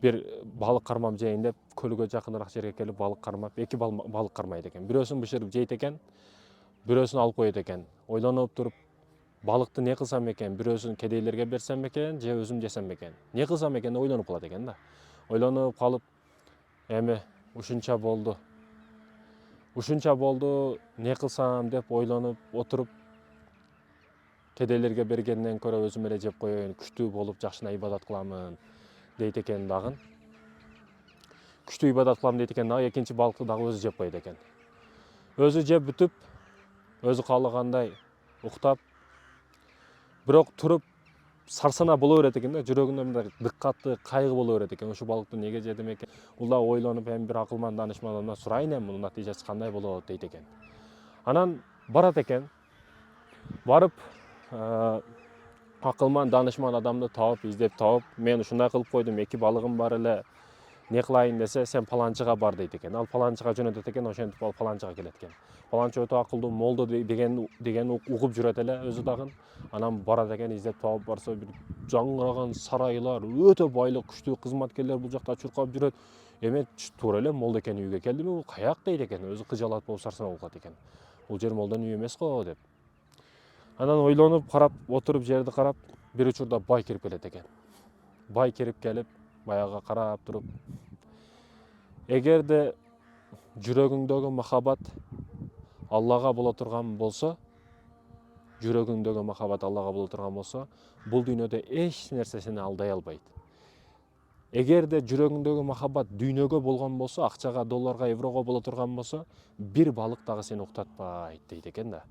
bir balık кармам жейин деп көлгө жакыныраак жерге келип балык кармап, эки балык кармайт экен. Бирөөсүн бышырып жейт экен, бирөөсүн алып коет экен. Ойлонуп туруп, балыкты не кылсам экен, бирөөсүн кедейлерге берсем экен, же өзүм жесем экен, не кылсам экен деп ойлонуп калат экен да. Ойлонуп калып, эми ушунча болду, не кылсам деп ойлонуп отуруп, кедейлерге бергенден көрө өзүм эле жеп коеюн, күчтүү болуп жакшына ибадат кыламын дейт экен дагы. Күчтүү ибадат кылам дейт экен дагы, экинчи балыкты дагы өзү жеп коет экен. Өзү жеп бүтүп, өзү каалагандай уктап, бирок туруп сарсанаа боло берет экен да, жүрөгүндө мындай дыккаттуу кайгы боло берет экен. Ушу балыкты неге жедим экен? Бул да ойлонуп, эми бир акылман данышмандан сурайын, эми мунун натыйжасы кандай болот дейт экен. Анан барат экен, барып акылман данышман адамды таап, издеп таап, мен ушундай кылып койдум, эки балыгым бар эле, не кылайын десе, сен паланчыга бар дейт экен. Ал паланчыга жөнөтөт экен, ошентип ал паланчыга келет экен. Паланчы өтө акылдуу, молдо деген угуп жүрөт эле өзү дагы. Анан барат экен, издеп таап барса, бир жаңыраган сарайлар, өтө байлык, күчтүү кызматкерлер бул жакта чуркап жүрөт. Эми туура эле молдо экенин үйгө келдими, бул каяк дейт экен, өзү кыжаалат болуп сарсанаа болуп калат экен. Бул жер молдонун үйү эмес го деп. Анан ойлонуп, карап, отуруп жерди карап, бир учурда бай кирип келет экен. Бай кирип келип, баягы карап туруп, эгерде жүрөгүңдөгү махабат Аллага боло турган болсо, жүрөгүңдөгү махабат Аллага боло турган болсо, бул дүйнөдө эч нерсе сени алдай албайт. Эгерде жүрөгүңдөгү махабат дүйнөгө болгон болсо, акчага, долларга, еврого боло турган болсо, бир балык дагы сени уктатпайт дейт экен да.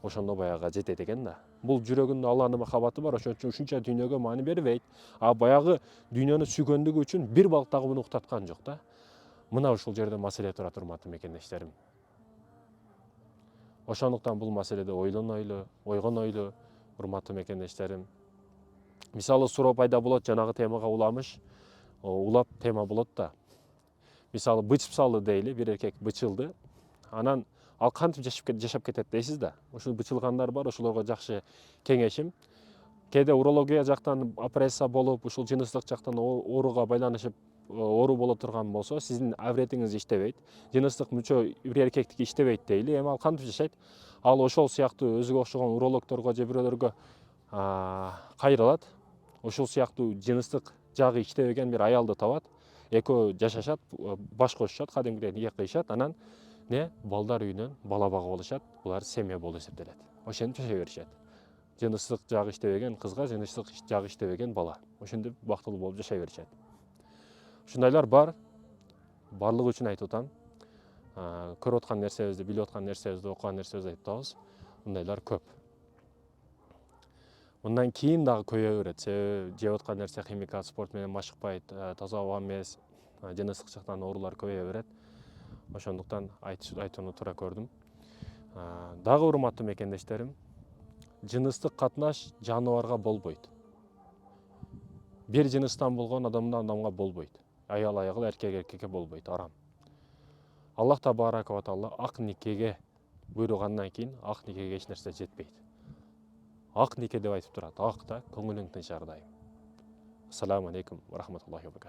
Ошондо баягы жетет экен да. Бул жүрөгүндө Алланын махабаты бар, ошон үчүн ушунча дүйнөгө маани бербейт. А баягы дүйнөнү сүйгөндүгү үчүн бир балык дагы муну уктаткан жок да. Мына ушул жерде маселе турат, урматтуу мекендештерим. Ошондуктан бул маселеде ойлонойлу, ойгонойлу, урматтуу мекендештерим. Мисалы суроо пайда болот, жанагы темага уламыш, улап тема болот да. Мисалы бычып салды дейли, бир эркек бычылды. Анан ал кантип жашап кетет дейсиз да. Ушул бычылгандар бар, ошолорго жакшы кеңешим. Кээде урология жактан опрессия болуп, ушул жыныстык жактан ооруга байланышып, оору боло турган болсо, сиздин авретиңиз иштебейт, жыныстык мүчө бир эркектики иштебейт дейли. Эми ал кантип жашайт? Ал ошол сыяктуу өзүгө окшогон урологторго же бирөөлөргө кайрылат. Ошол сыяктуу жыныстык жагы иштебеген бир аялды табат. Экөө жашашат, баш кошушат, кадимкидей нике кыйышат, анан балдар үйүнөн бала багып алышат. Булар семья болуп эсептелет. Ошентип жашай беришет. Жыныстык жагы иштебеген кызга жыныстык жагы иштебеген бала. Ошентип бактылуу болуп жашай беришет. Ушундайлар бар. Барлыгы үчүн айтып атам. Көрүп аткан нерсебизди, билип аткан нерсебизди, окуган нерсебизди айтып атабыз. Мындайлар көп. Мындан кийин дагы көбөйө берет. Себеби жеп аткан нерсе химикат, спорт менен машыкпайт, таза аба эмес, жыныстык жактан оорулар көбөйө берет. Ошондуктан айтууну туура көрдүм. Дагы урматтуу мекендештерим, жыныстык катнаш жаныбарга болбойт. Бир жыныстан болгон адамдан адамга болбойт. Аял аягыл, эркек эркекке болбойт, арам. Аллах табарака ва таала ак никеге буйругандан кийин ак никеге эч нерсе жетпейт. Ак нике деп айтып турат, ак да, көңүлүң тынч ар дайым. Ассаламу алейкум ва рахматуллахи ва баракатух.